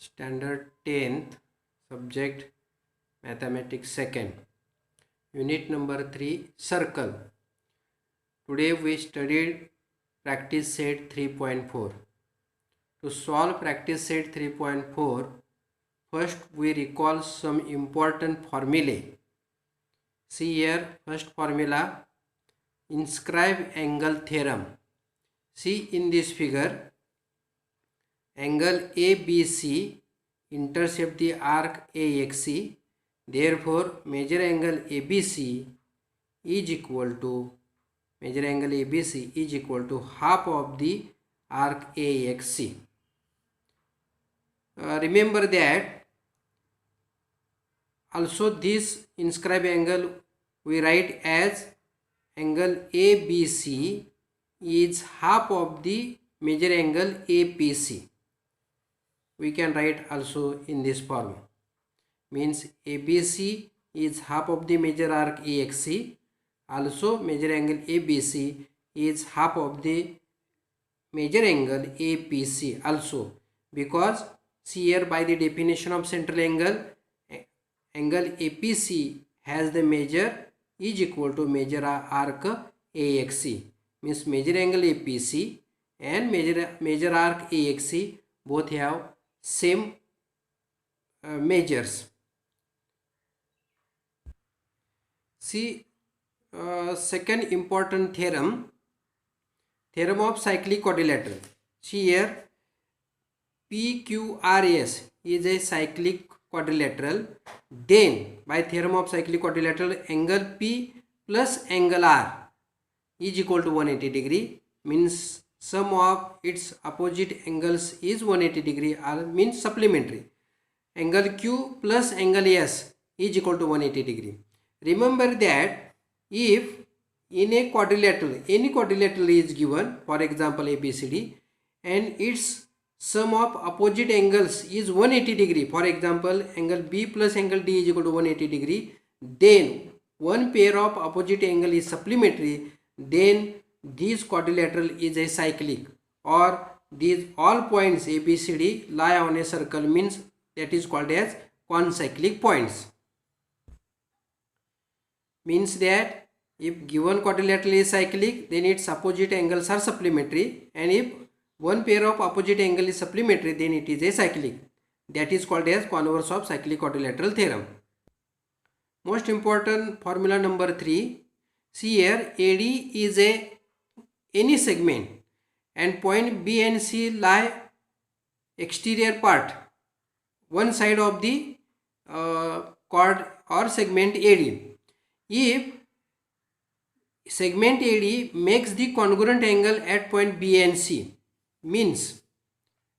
Standard 10th, subject Mathematics 2nd, unit number 3, circle. Today we studied practice set 3.4. To solve practice set 3.4, first we recall some important formulae. See here, first formula, inscribe angle theorem. See in this figure, angle ABC intercept the arc AXC. Therefore, measure angle ABC is equal to half of the arc AXC. Remember that also this inscribed angle we write as angle ABC is half of the measure angle APC. We can write also in this form, means ABC is half of the major arc AXC, also major angle ABC is half of the major angle APC also, because see here by the definition of central angle, angle APC has the measure is equal to major arc AXC, means major angle APC and major arc AXC both have same measures. See second important theorem of cyclic quadrilateral. See here, PQRS is a cyclic quadrilateral. Then by theorem of cyclic quadrilateral, angle P plus angle R is equal to 180 degree, means sum of its opposite angles is 180 degree, or means supplementary. Angle Q plus angle S is equal to 180 degree. Remember that if in a quadrilateral, any quadrilateral is given, for example ABCD, and its sum of opposite angles is 180 degree, for example angle B plus angle D is equal to 180 degree, then one pair of opposite angle is supplementary, then this quadrilateral is a cyclic, or these all points ABCD lie on a circle, means that is called as concyclic points. Means that if given quadrilateral is cyclic, then its opposite angles are supplementary, and if one pair of opposite angle is supplementary, then it is a cyclic. That is called as converse of cyclic quadrilateral theorem. Most important formula number 3. See here, AD is any segment and point B and C lie exterior part, one side of the chord or segment AD. If segment AD makes the congruent angle at point B and C, means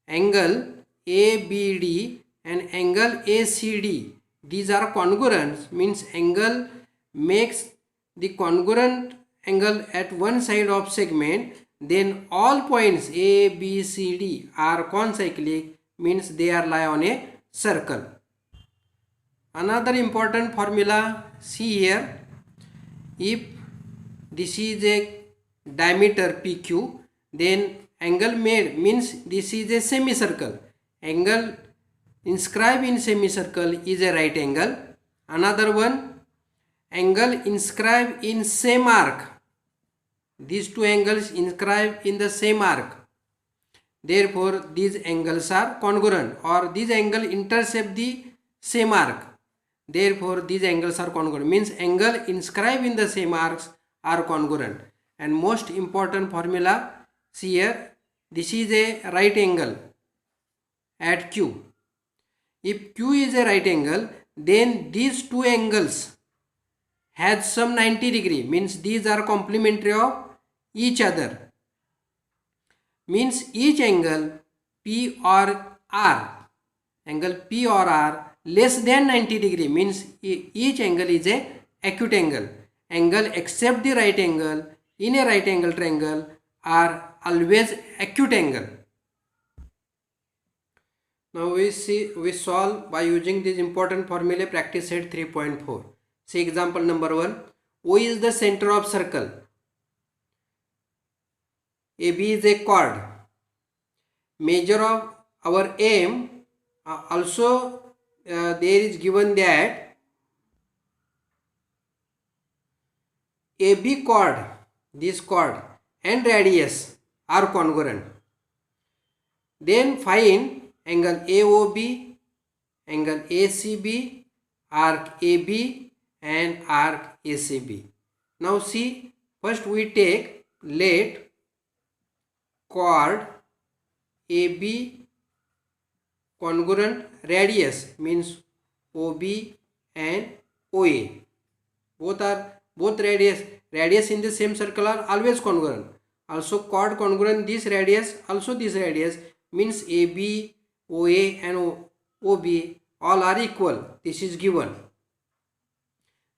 angle ABD and angle ACD, these are congruent, means angle makes the congruent angle at one side of segment, then all points A, B, C, D are concyclic, means they are lie on a circle. Another important formula, see here, if this is a diameter PQ, then angle made means this is a semicircle. Angle inscribed in semicircle is a right angle. Another one, angle inscribed in same arc. These two angles inscribed in the same arc. Therefore, these angles are congruent, or these angles intercept the same arc. Therefore, these angles are congruent, means angle inscribed in the same arcs are congruent. And most important formula, see here, this is a right angle at Q. If Q is a right angle, then these two angles has some 90 degree, means these are complementary of each other. Means each angle P or R, angle P or R less than 90 degree, means each angle is a acute angle. Angle except the right angle in a right angle triangle are always acute angle. Now we solve by using this important formula, practice set 3.4. See example number 1. O is the center of circle. AB is a chord. Measure of our aim Also there is given that AB chord, this chord and radius are congruent. Then find angle AOB, angle ACB, arc AB and arc ACB. Now see, first we take let chord AB congruent radius means OB and OA. Both radius in the same circle are always congruent. Also chord congruent this radius, also this radius, means AB, OA and OB all are equal. This is given.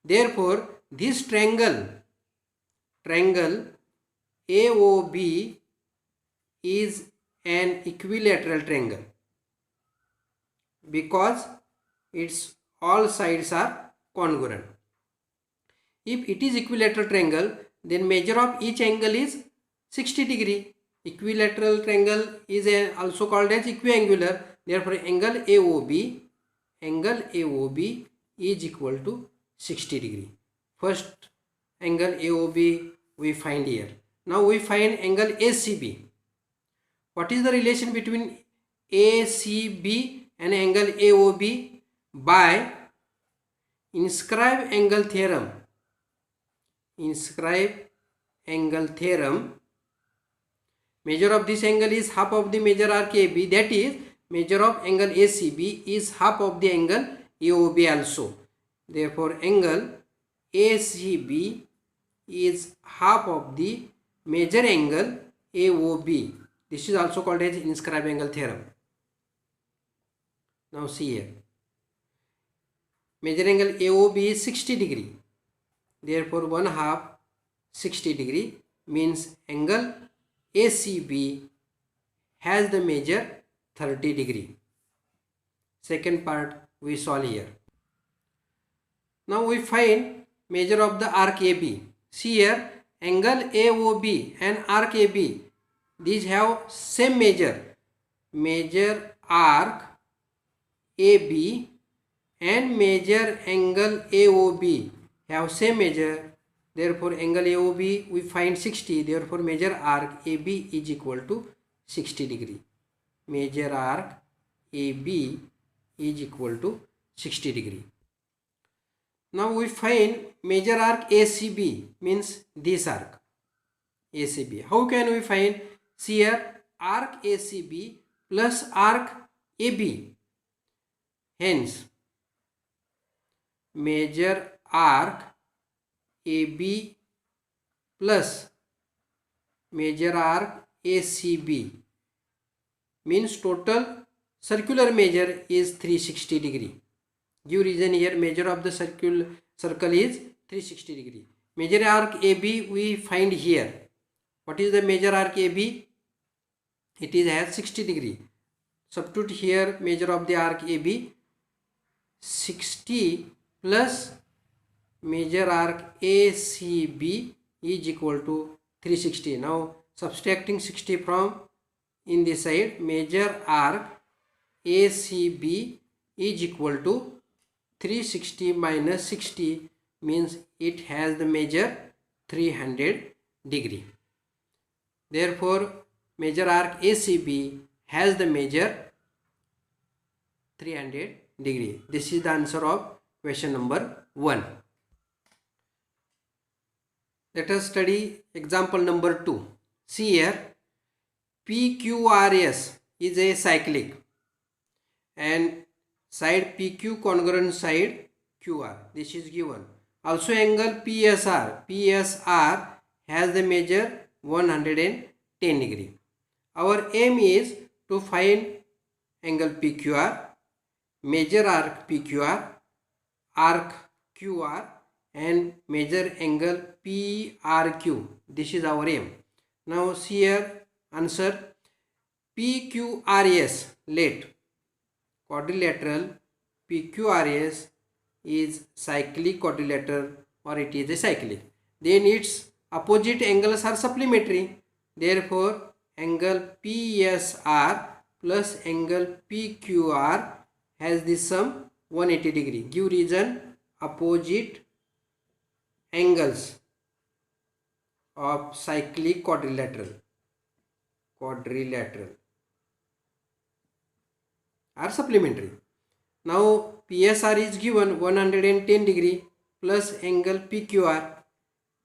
Therefore this triangle AOB is an equilateral triangle because its all sides are congruent. If it is equilateral triangle, then measure of each angle is 60 degree. Equilateral triangle is also called as equiangular. Therefore angle AOB is equal to 60 degree. First angle AOB we find here. Now we find angle ACB. What is the relation between ACB and angle AOB? By inscribe angle theorem. Measure of this angle is half of the measure arc AB. That is, measure of angle ACB is half of the angle AOB also. Therefore angle ACB is half of the major angle AOB. This is also called as inscribe angle theorem. Now see here. Major angle AOB is 60 degree. Therefore 1/2 60 degree means angle ACB has the measure 30 degree. Second part we solve here. Now we find measure of the arc AB. See here, angle AOB and arc AB, these have same measure. Measure arc AB and measure angle AOB have same measure. Therefore angle AOB we find 60. Therefore measure arc AB is equal to 60 degree. Measure arc AB is equal to 60 degree. Now we find measure arc ACB, means this arc ACB. How can we find? See here, arc ACB plus arc AB. Hence measure arc AB plus measure arc ACB means total circular measure is 360 degree. Give reason here, measure of the circle is 360 degree. Measure arc AB we find here. What is the measure arc AB? It is has 60 degree. Substitute here measure of the arc AB, 60 plus measure arc ACB is equal to 360. Now subtracting 60 from in this side, measure arc ACB is equal to 360 minus 60 means it has the measure 300 degree. Therefore measure arc ACB has the measure 300 degree. This is the answer of question number 1. Let us study example number 2. See here, PQRS is a cyclic and side PQ congruent side QR. This is given. Also angle PSR has the measure 110 degree. Our aim is to find angle PQR, measure arc PQR, arc QR and measure angle PRQ. This is our aim. Now see here answer. PQRS, let quadrilateral PQRS is cyclic quadrilateral or it is a cyclic. Then its opposite angles are supplementary. Therefore angle PSR plus angle PQR has this sum 180 degree. Give reason. Opposite angles of cyclic quadrilateral are supplementary. Now PSR is given 110 degree plus angle PQR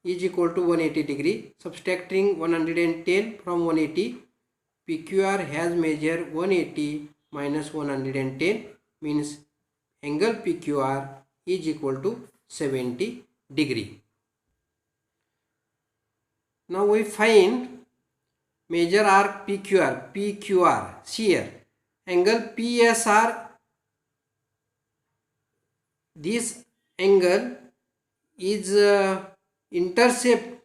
is equal to 180 degree. Subtracting 110 from 180, PQR has measured 180 minus 110 means angle PQR is equal to 70 degree. Now we find major arc PQR. See here, angle PSR, this angle is intercept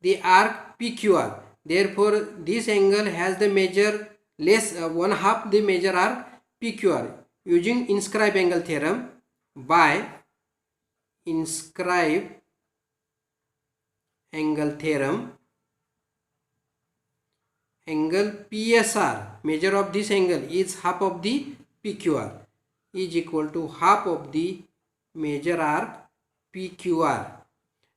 the arc PQR. Therefore, this angle has the measure less one half the major arc PQR. Using inscribe angle theorem, by inscribe angle theorem, angle PSR, measure of this angle is half of the PQR, is equal to half of the major arc PQR.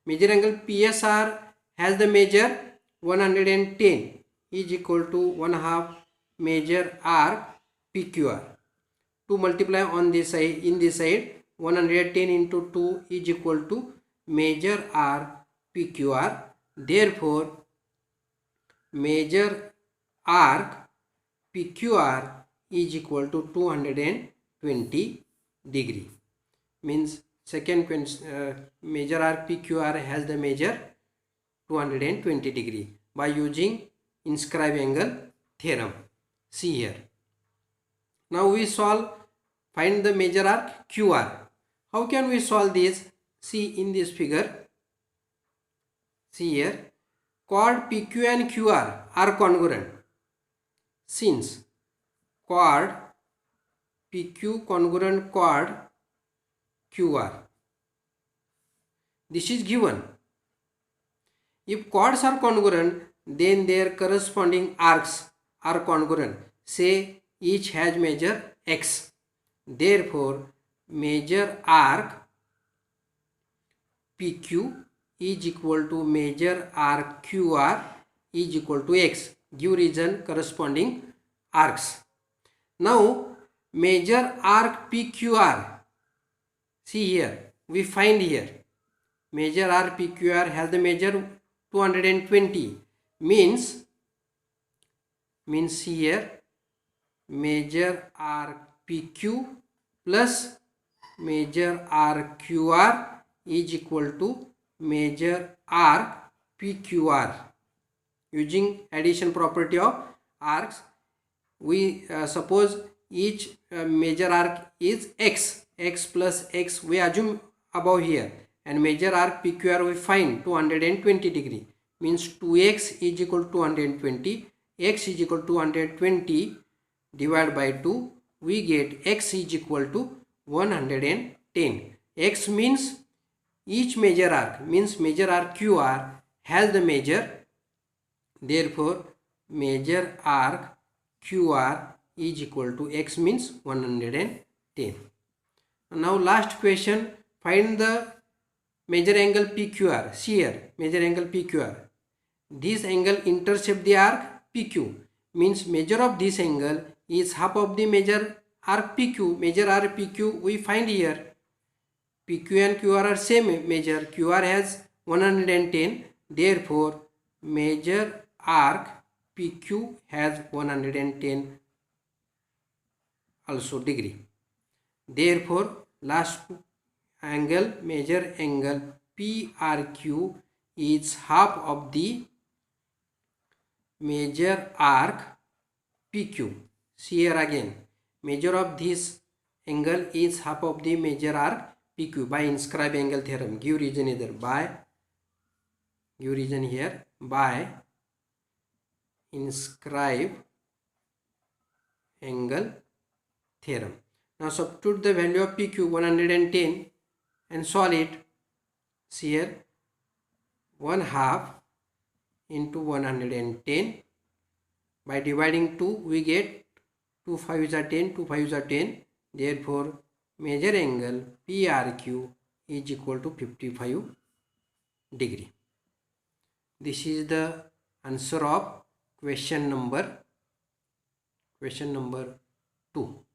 Major angle PSR has the measure 110 is equal to 1 half major arc PQR. To multiply on this side, in this side, 110 into 2 is equal to major arc PQR. Therefore, major arc PQR is equal to 220 degree. Means second major arc PQR has the measure 220 degree by using inscribe angle theorem. See here. Now we find the major arc QR. How can we solve this? See in this figure. See here. Chord PQ and QR are congruent. Since chord PQ congruent chord QR, this is given. If chords are congruent, then their corresponding arcs are congruent. Say each has measure x. Therefore, major arc PQ is equal to major arc QR is equal to x. Give reason corresponding arcs. Now, major arc PQR. See here, we find here. Major arc PQR has the measure 220. Means here, major arc PQ plus major arc QR is equal to major arc PQR. Using addition property of arcs, we suppose each major arc is x plus x we assume above here, and major arc PQR we find 220 degree, means 2x is equal to 220, x is equal to 220 divided by 2, we get x is equal to 110. X means each major arc, means major arc QR has the measure. Therefore, major arc QR is equal to x means 110. Now last question, find the major angle PQR. See here, major angle PQR. This angle intercept the arc PQ, means measure of this angle is half of the major arc PQ. Major arc PQ we find here. PQ and QR are same measure. QR has 110. Therefore, major arc PQ has 110 also degree. Therefore, last angle, major angle PRQ is half of the major arc PQ. See here again, measure of this angle is half of the major arc PQ by inscribe angle theorem. Give reason either by, give reason here, by inscribe angle theorem. Now substitute the value of PQ 110 and solve it. See here, 1 half into 110 by dividing 2 we get 2 5s are 10, 2 5s are 10, Therefore, major angle PRQ is equal to 55 degree. This is the answer of question number 2.